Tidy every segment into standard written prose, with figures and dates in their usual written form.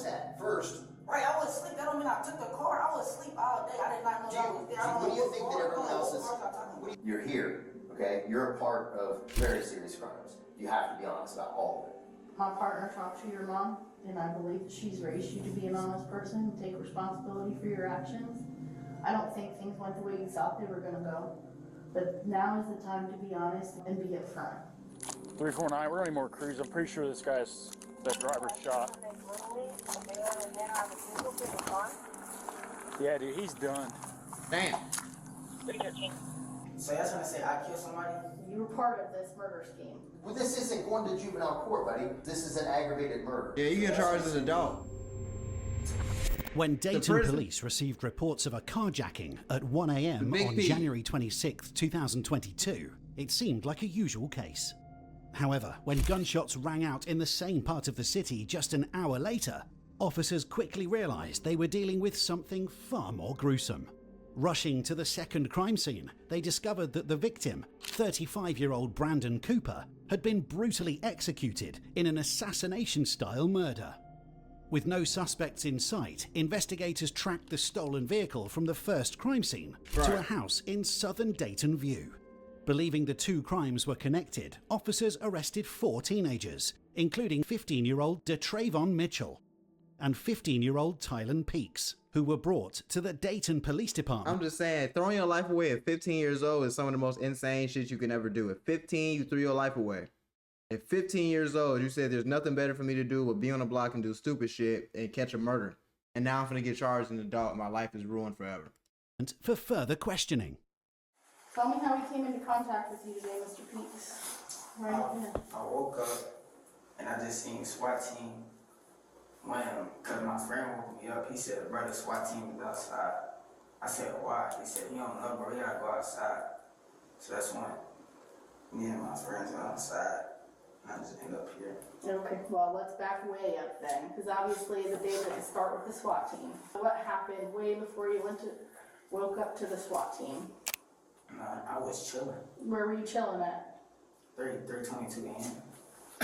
at first. Right, I was asleep. That don't mean I took the car. I was asleep all day. I did not know that was there. What do you think that everyone else is? You're here, okay? You're a part of very serious crimes. You have to be honest about all of it. My partner talked to your mom, and I believe that she's raised you to be an honest person and take responsibility for your actions. I don't think things went the way you thought they were going to go, but now is the time to be honest and be upfront. 349, we're gonna need more crews. I'm pretty sure this guy's, that driver's shot. Yeah, dude, he's done. Damn. So y'all trying to say I killed somebody? You were part of this murder scheme. Well, this isn't going to juvenile court, buddy. This is an aggravated murder. Yeah, you get charged as an adult. When Dayton police received reports of a carjacking at 1 a.m. on January 26, 2022, it seemed like a usual case. However, when gunshots rang out in the same part of the city just an hour later, officers quickly realized they were dealing with something far more gruesome. Rushing to the second crime scene, they discovered that the victim, 35-year-old Brandon Cooper, had been brutally executed in an assassination-style murder. With no suspects in sight, investigators tracked the stolen vehicle from the first crime scene to a house in southern Dayton View. Believing the two crimes were connected, officers arrested 4 teenagers, including 15-year-old DeTravon Mitchell and 15-year-old Tylen Peaks, who were brought to the Dayton Police Department. I'm just saying, throwing your life away at 15 years old is some of the most insane shit you can ever do. At 15, you threw your life away. At 15 years old, you said there's nothing better for me to do but be on the block and do stupid shit and catch a murder. And now I'm gonna get charged as an adult. My life is ruined forever. And for further questioning. Tell me how he came into contact with you today, Mr. Peaks. Right here. I woke up and I just seen SWAT team. Cause my friend woke me up. He said, "Brother, SWAT team is outside." I said, "Why?" He said, "You don't know, bro. You gotta go outside." So that's when me and my friends went outside. I just end up here. Okay, well, let's back way up then, because obviously the day didn't start with the SWAT team. What happened way before you woke up to the SWAT team? I was chilling. Where were you chilling at? 3:22 a.m.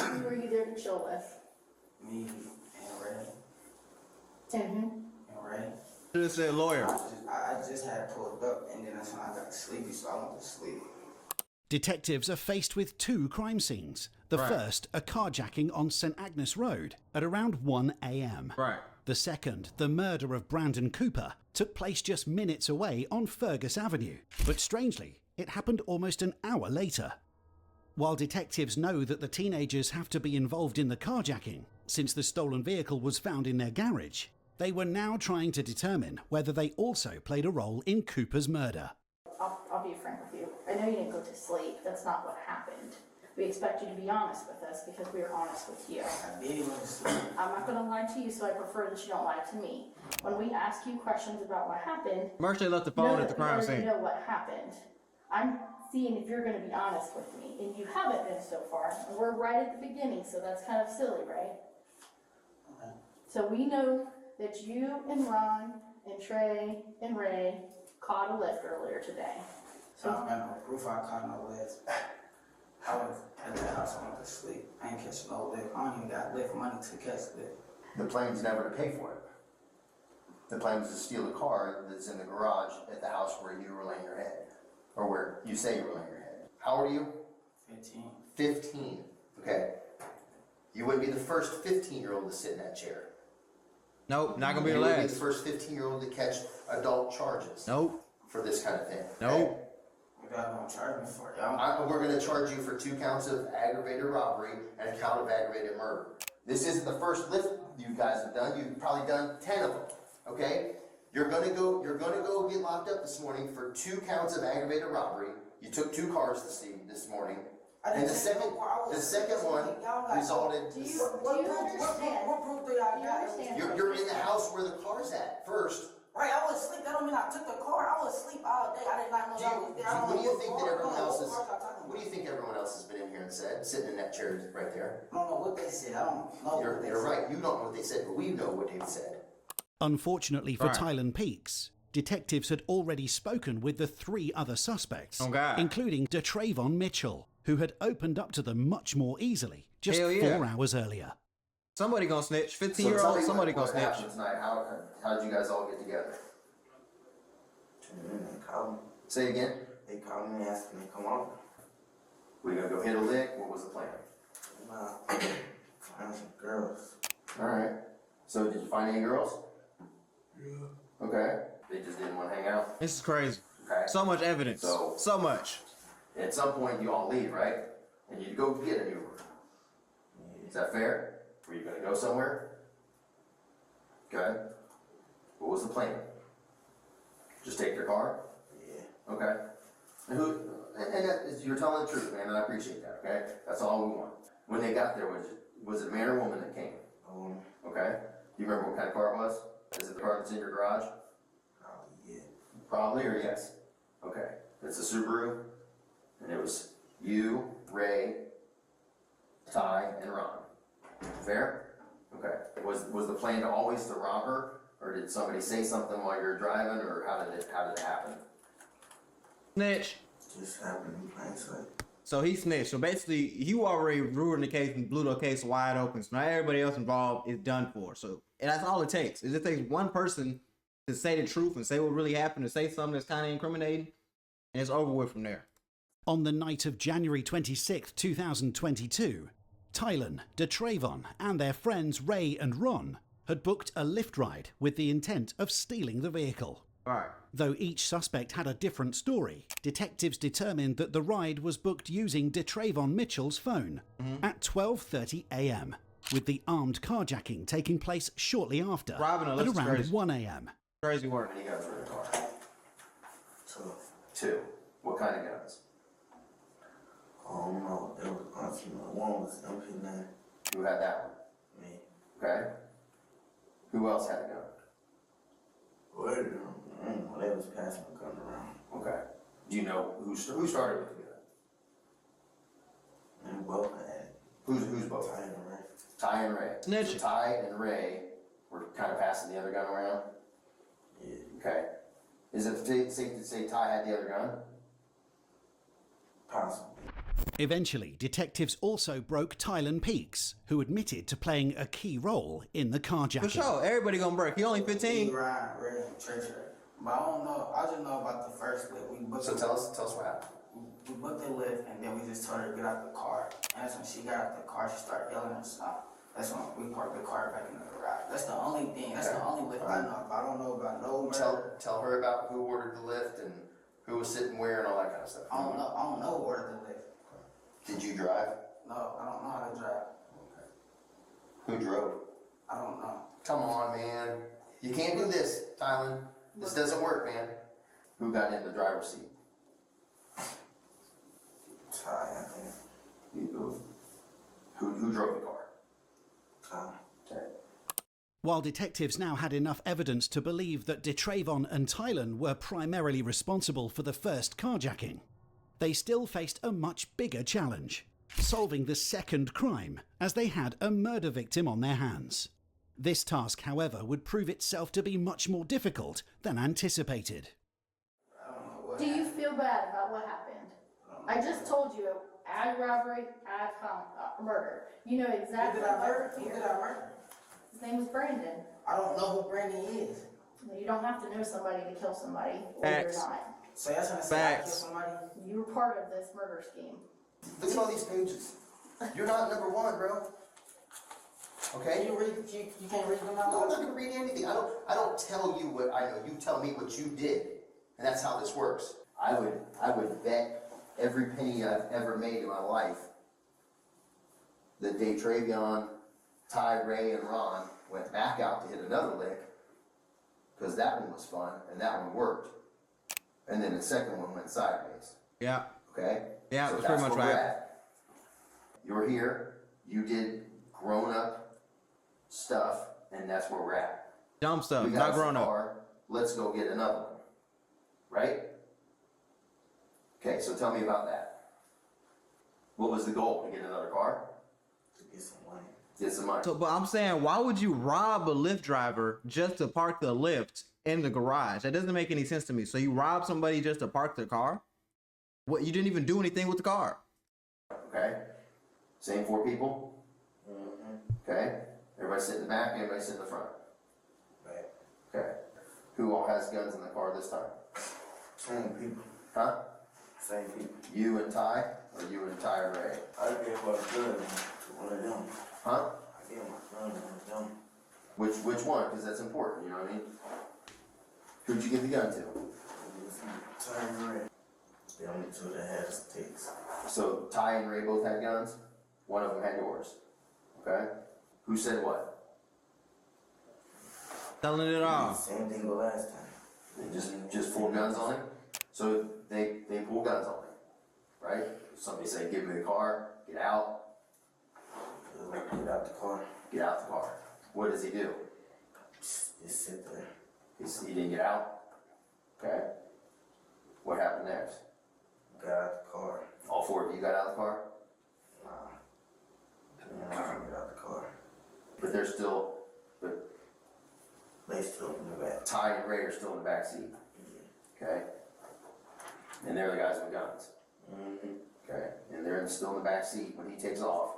Who were you there to chill with? Me and Ray. And who? And Ray. Should have said lawyer. I just had pulled up, and then that's when I got sleepy, so I went to sleep. Detectives are faced with 2 crime scenes. The first, a carjacking on St. Agnes Road at around 1 a.m. The second, the murder of Brandon Cooper, took place just minutes away on Fergus Avenue. But strangely, it happened almost an hour later. While detectives know that the teenagers have to be involved in the carjacking, since the stolen vehicle was found in their garage, they were now trying to determine whether they also played a role in Cooper's murder. I'll be frank with you. I know you didn't go to sleep. That's not what happened. We expect you to be honest with us because we are honest with you. I did go to sleep. I'm not going to lie to you, so I prefer that you don't lie to me. When we ask you questions about what happened, Mercy left the phone at the crime scene. You know what happened. I'm seeing if you're going to be honest with me, and you haven't been so far. And we're right at the beginning, so that's kind of silly, right? Okay. So we know that you and Ron and Trey and Ray caught a lift earlier today. So I don't got no proof I caught no lift. I was at the house, I went to sleep. I ain't catch no lift. I don't even got lift money to catch lift. The plan's never to pay for it. The plan was to steal a car that's in the garage at the house where you were laying your head. Or where you say you were laying your head. How old are you? 15. 15. Okay. You wouldn't be the first 15-year-old to sit in that chair. Nope, not gonna be the You wouldn't be last. the first 15-year-old to catch adult charges. Nope. For this kind of thing. Nope. What y'all gonna charge me for, y'all? We're going to charge you for 2 counts of aggravated robbery and a count of aggravated murder. This isn't the first lift you guys have done. You've probably done 10 of them. Okay? You're gonna go get locked up this morning for 2 counts of aggravated robbery. You took 2 cars this morning. And the second one resulted. Do you understand? What proof do y'all got? You're in the house where the car's at first. Right, I was asleep. That don't mean I took the car. I was asleep all day. I did not know that was there. What do you think that everyone else is? What do you think everyone else has been in here and said, sitting in that chair right there? I don't know what they said. I don't know. You're right. You don't know what they said, but we know what they've said. Unfortunately for Tylen Peaks, detectives had already spoken with the 3 other suspects, including DeTravon Mitchell, who had opened up to them much more easily just 4 hours earlier. Somebody gonna snitch. So 15-year-old, tell me somebody what gonna snitch. happened tonight. How did you guys all get together? They called me. Say again. They called me and asked me to come over. We gonna go hit a lick? What was the plan? Find some girls. All right. So did you find any girls? Yeah. Okay. They just didn't want to hang out. This is crazy. Okay. So much evidence. So much. At some point, you all leave, right? And you go get an Uber. Is that fair? Were you gonna go somewhere? Okay. What was the plan? Just take their car? Yeah. Okay. And that is, you're telling the truth, man, and I appreciate that, okay? That's all we want. When they got there, was it a man or woman that came? Okay. Do you remember what kind of car it was? Is it the car that's in your garage? Yeah. Probably or yes? Okay. It's a Subaru, and it was you, Ray, Ty, and Ron. Fair? Okay. Was the plan to always to rob her, or did somebody say something while you were driving, or how did it happen? Snitch. Just happened in plain sight. So he snitched. So basically, you already ruined the case and blew the case wide open. So now everybody else involved is done for. So and that's all it takes. It just takes one person to say the truth and say what really happened, to say something that's kind of incriminating, and it's over with from there. On the night of January 26, 2022, Tylen, DeTravon, and their friends Ray and Ron had booked a Lyft ride with the intent of stealing the vehicle. All right. Though each suspect had a different story, detectives determined that the ride was booked using DeTravon Mitchell's phone at 12:30 a.m., with the armed carjacking taking place shortly after Robbing a at Lyft's around crazy. 1 a.m. Crazy work. How many guns were in the car? 2. 2. What kind of guns? I don't know. There was honestly one was MP9. Who had that Me. one? Okay. Who else had a gun? Where did I don't know. They was passing the gun around. Okay. Do you know who started with the gun? And both had it. Who's both? Ty and Ray. Ty and Ray. Snitch. So Ty and Ray were kind of passing the other gun around? Yeah. Okay. Is it safe to say Ty had the other gun? Possible. Eventually, detectives also broke Tylen Peaks, who admitted to playing a key role in the carjacking. For sure. Everybody gonna break. He only 15. Ryan, Ray, and Treasure. But I don't know. I just know about the first lift. We booked So tell us what happened. We booked the lift, and then we just told her to get out the car. And that's when she got out the car, she started yelling and stuff. That's when we parked the car back in the garage. That's the only thing. That's the only lift I know about. I don't know about no murder. Tell her about who ordered the lift and who was sitting where and all that kind of stuff. I don't know who ordered the lift. Did you drive? No, I don't know how to drive. Who drove? I don't know. Come on, man. You can't do this, Tylen. This doesn't work, man. Who got in the driver's seat? Ty, I think. Who drove the car? Ty. Okay. While detectives now had enough evidence to believe that DeTravon and Tylen were primarily responsible for the first carjacking, they still faced a much bigger challenge: solving the second crime, as they had a murder victim on their hands. This task, however, would prove itself to be much more difficult than anticipated. Do you feel bad about what happened? I just told you, ag robbery, ag murder. You know exactly what Who did I murder? His name was Brandon. I don't know who Brandon is. You don't have to know somebody to kill somebody, or Facts. you're not. So that's gonna say I killed Facts. somebody? You were part of this murder scheme. Look at all these pages. You're not number one, bro. Okay? Can you read? You can't read them No, I'm out? not gonna read anything. I don't tell you what I know. You tell me what you did, and that's how this works. I would bet every penny I've ever made in my life that DeTravon, Ty, Ray, and Ron went back out to hit another lick, because that one was fun and that one worked, and then the second one went sideways. Yeah. Okay? Yeah, So that's pretty much where we're right. at. You're here. You did grown-up stuff, and that's where we're at. Dumb stuff. We got Not us grown a up. car, let's go get another one. Right? Okay, so tell me about that. What was the goal? To get another car? To get some money. Get some money. So, but I'm saying, why would you rob a Lyft driver just to park the Lyft in the garage? That doesn't make any sense to me. So you rob somebody just to park their car? What? You didn't even do anything with the car. Okay? Same 4 people? Okay? Everybody sit in the back, everybody sit in the front. Right. Okay. Who all has guns in the car this time? Same people. Huh? Same people. You and Ty, or you and Ty and Ray? I gave my gun to one of them. Huh? I gave my gun to one of them. Which one? Because that's important, you know what I mean? Who'd you give the gun to? Ty and Ray. The only two that had sticks. So Ty and Ray both had guns? One of them had yours. Okay? Who said what? Telling it all. Same thing the last time. They just pull guns on him? So they pull guns on him, right? Somebody say, give me the car, get out. Get out the car. Get out the car. What does he do? Just sit there. He didn't get out? Okay. What happened next? Got out the car. All four of you got out of the car? Nah. I can't get out the car. But they're still, but They still in the back. Ty and Ray are still in the back seat. Okay? And they're the guys with guns. Mm-hmm. Okay? And they're still in the back seat when he takes off.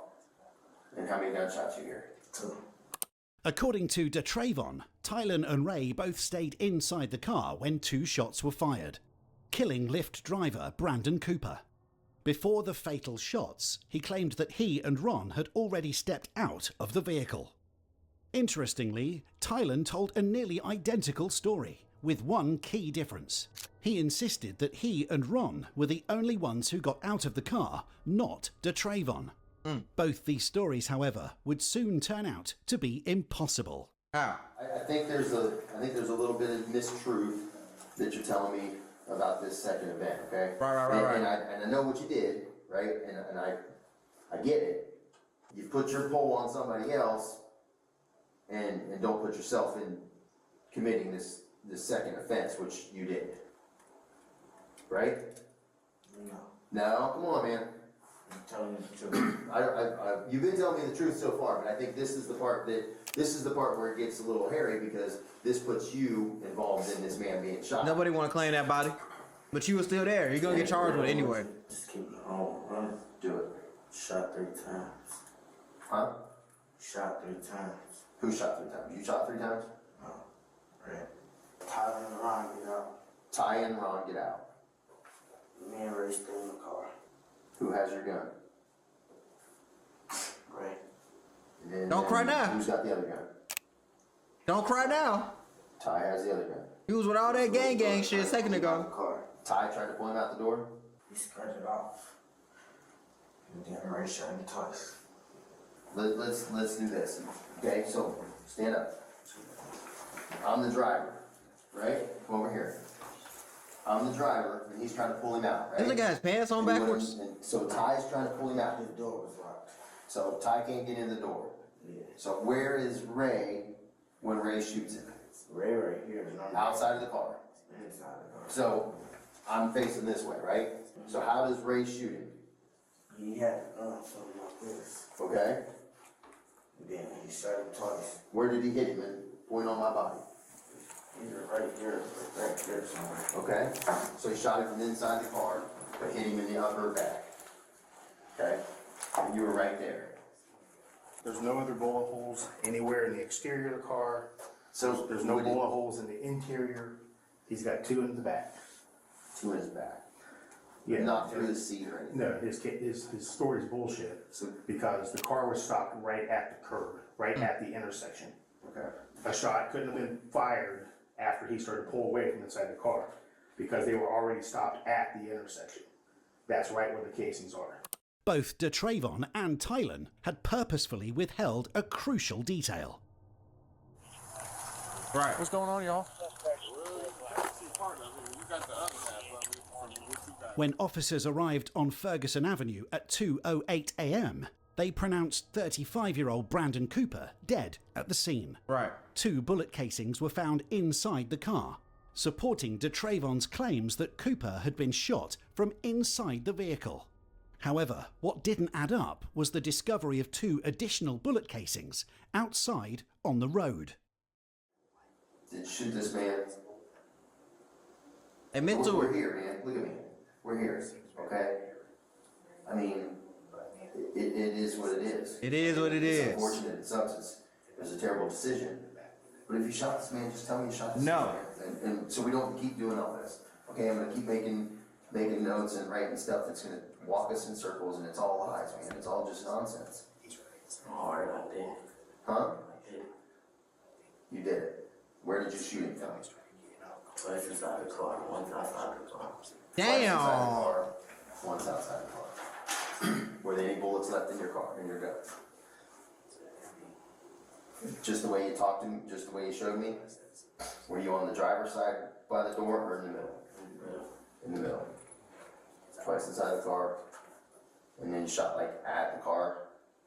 And how many gunshots you hear? 2. According to DeTravon, Tylen and Ray both stayed inside the car when 2 shots were fired, killing Lyft driver Brandon Cooper. Before the fatal shots, he claimed that he and Ron had already stepped out of the vehicle. Interestingly, Tylen told a nearly identical story, with one key difference. He insisted that he and Ron were the only ones who got out of the car, not DeTravon. Both these stories, however, would soon turn out to be impossible. How? I think there's a little bit of mistruth that you're telling me about this second event, okay? Right. And I know what you did, right? And I get it. You put your pole on somebody else and don't put yourself in committing this second offense, which you did. Right? No. No, come on, man. I'm telling you the truth. You've been telling me the truth so far, but I think this is the part where it gets a little hairy because this puts you involved in this man being shot. Nobody want to claim that body, but you were still there. You're gonna get charged with it anyway. Just keep it home, run. Do it. Shot 3 times. Huh? Shot 3 times. Who shot 3 times? You shot 3 times? No. Right. Tyler and Ron get out. Ty and Ron get out. Me and Ray stay in the car. Who has your gun? Ray. And Don't cry now. Who's got the other gun? Don't cry now. Ty has the other gun. He was with all that gang shit a second The ago. car. Ty tried to pull him out the door. He scared it off. And then Ray shot him twice. Let's do this. Okay, so stand up. I'm the driver, right? Come over here. I'm the driver, and he's trying to pull him out, right? This nigga has pants on backwards. And so Ty's trying to pull him out. His door was locked. So Ty can't get in the door. Yeah. So where is Ray when Ray shoots him? Ray right here. And I'm Outside of the car. inside the car. So I'm facing this way, right? So how does Ray shoot him? He had a gun, something like this. Okay? And then he shot him twice. Where did he hit him? And point on my body. Either right here or right there somewhere. Okay? So he shot him from inside the car, but hit him in the upper back. Okay? And you were right there. There's no other bullet holes anywhere in the exterior of the car. So There's no what did- bullet holes in the interior. He's got 2 in the back. 2 in his back. Yeah. Not through the seat or anything. No, his story's bullshit. So- Because the car was stopped right at the curb, right at the intersection. Okay. A shot couldn't have been fired after he started to pull away from inside the car because they were already stopped at the intersection. That's right where the casings are. Both DeTravon and Tylen had purposefully withheld a crucial detail. Right. What's going on, y'all? When officers arrived on Ferguson Avenue at 2:08 a.m., they pronounced 35-year-old Brandon Cooper dead at the scene. Right. 2 bullet casings were found inside the car, supporting DeTravon's claims that Cooper had been shot from inside the vehicle. However, what didn't add up was the discovery of 2 additional bullet casings outside on the road. Did shoot this man. Admit to We're it. here, man. Look at me. We're here. Okay? I mean, it is what it is. It is what it It's is. unfortunate. It sucks. It was a terrible decision. But if you shot this man, just tell me you shot this No. man. And so we don't keep doing all this. Okay, I'm gonna keep making notes and writing stuff that's gonna walk us in circles, and it's all lies, man. It's all just nonsense. Hard, I did. Huh? I did. You did it. Where did you shoot him from? Twice inside the car, once outside the car. Twice inside the Damn. car, once outside the car. Were there any bullets left in your car, in your gun? Just the way you talked to me, just the way you showed me? Were you on the driver's side by the door or in the middle? In the middle. Twice inside the car. And then you shot like at the car?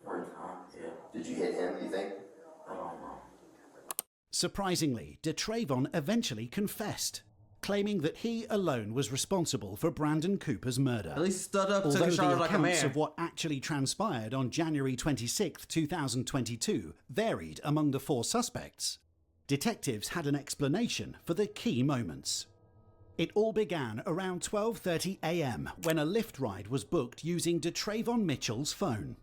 Or Yeah. did you hit him, you think? I don't know. Surprisingly, DeTravon eventually confessed, claiming that he alone was responsible for Brandon Cooper's murder. At least stood up, took Although a the charge like a accounts man. of what actually transpired on January 26, 2022 varied among the four suspects, detectives had an explanation for the key moments. It all began around 12:30 a.m. when a Lyft ride was booked using DeTravon Mitchell's phone.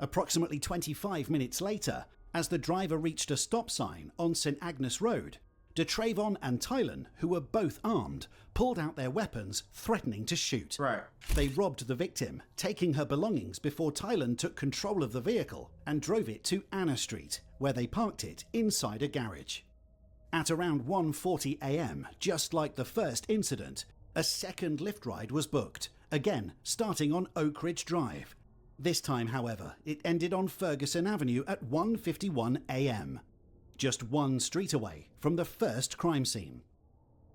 Approximately 25 minutes later, as the driver reached a stop sign on St. Agnes Road, DeTravon and Tylen, who were both armed, pulled out their weapons, threatening to shoot. Right. They robbed the victim, taking her belongings before Tylen took control of the vehicle and drove it to Anna Street, where they parked it inside a garage. At around 1:40 a.m., just like the first incident, a second Lyft ride was booked, again starting on Oak Ridge Drive. This time, however, it ended on Ferguson Avenue at 1:51 a.m., just one street away from the first crime scene.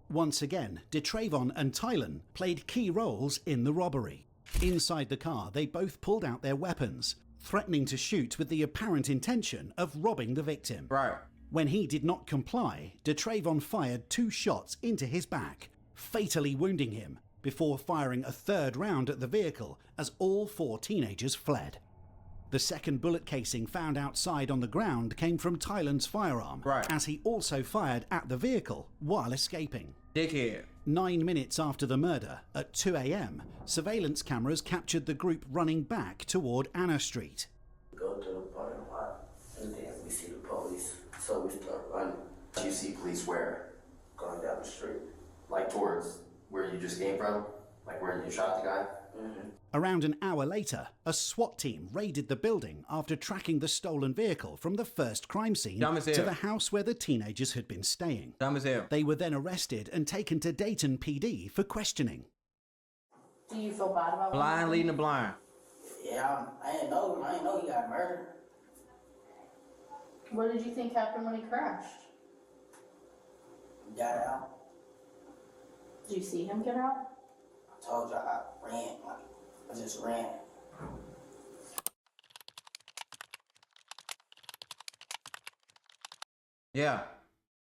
Once again, DeTravon and Tylen played key roles in the robbery. Inside the car, they both pulled out their weapons, threatening to shoot with the apparent intention of robbing the victim. Right. When he did not comply, DeTravon fired 2 shots into his back, fatally wounding him, before firing a third round at the vehicle as all 4 teenagers fled. The second bullet casing found outside on the ground came from Tylen's firearm, Right. as he also fired at the vehicle while escaping. Dickhead. 9 minutes after the murder, at 2 a.m., surveillance cameras captured the group running back toward Anna Street. Go to the parking lot, and then we see the police, so we start running, You see police where? going down the street. Like towards where you just came from? Like where you shot the guy? Around an hour later, a SWAT team raided the building after tracking the stolen vehicle from the first crime scene Dumb as to hell. the house where the teenagers had been staying. Dumb as hell. They were then arrested and taken to Dayton PD for questioning. Do you feel bad about what Blind happened? leading the blind. Yeah, I didn't know he got murdered. What did you think happened when he crashed? He got out. Did you see him get out? I told you I ran, I just ran. Yeah.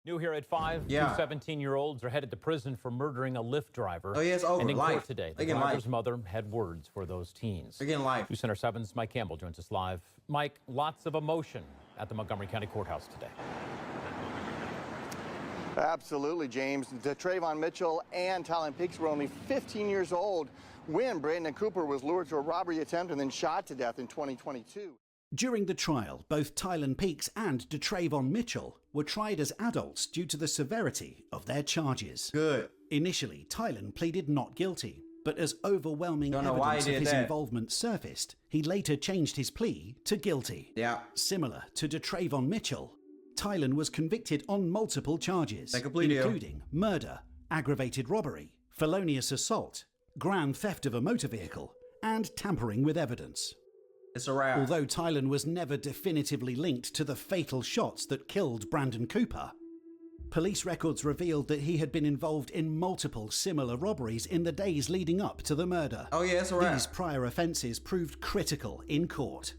New here at 5, Yeah. 2 17-year-olds are headed to prison for murdering a Lyft driver. Oh, yeah, it's over. And in Life. court today, the They getting driver's life. mother had words for those teens. They're getting life. News Center 7's Mike Campbell joins us live. Mike, lots of emotion at the Montgomery County Courthouse today. Absolutely, James. DeTravon Mitchell and Tylen Peaks were only 15 years old when Brandon Cooper was lured to a robbery attempt and then shot to death in 2022. During the trial, both Tylen Peaks and DeTravon Mitchell were tried as adults due to the severity of their charges. Good. Initially, Tylen pleaded not guilty, but as overwhelming Don't know why he evidence of did his that. involvement surfaced, he later changed his plea to guilty. Yeah. Similar to DeTravon Mitchell, Tylen was convicted on multiple charges, Take a plea deal. including murder, aggravated robbery, felonious assault, grand theft of a motor vehicle, and tampering with evidence. It's a wrap. Although Tylen was never definitively linked to the fatal shots that killed Brandon Cooper, police records revealed that he had been involved in multiple similar robberies in the days leading up to the murder. Oh, yeah, it's a wrap. These prior offences proved critical in court.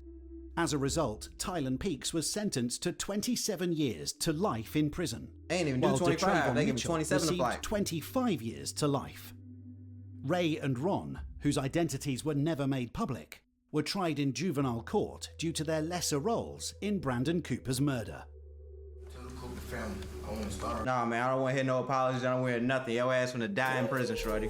As a result, Tylen Peaks was sentenced to 27 years to life in prison. They ain't even do while 25. DeTravon They give him Mitchell 27 to received life. 25 years to life. Ray and Ron, whose identities were never made public, were tried in juvenile court due to their lesser roles in Brandon Cooper's murder. Nah, man, I don't want to hear no apologies. I don't want to hear nothing. Your ass finna die in prison, shorty.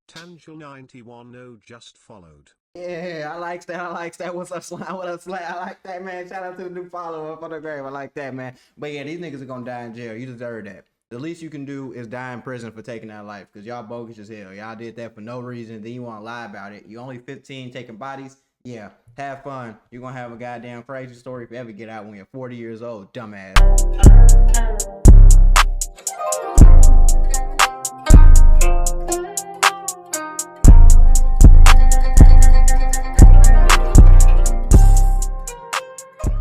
Tangel91 just followed. Yeah, I like that. I like that. What's up, Slime? What up, Slime? I like that, man. Shout out to the new follower up on the grave. I like that, man. But yeah, these niggas are gonna die in jail. You deserve that. The least you can do is die in prison for taking that life, because y'all bogus as hell. Y'all did that for no reason. Then you want to lie about it. You only 15 taking bodies. Yeah, have fun. You're gonna have a goddamn crazy story if you ever get out when you're 40 years old, dumbass.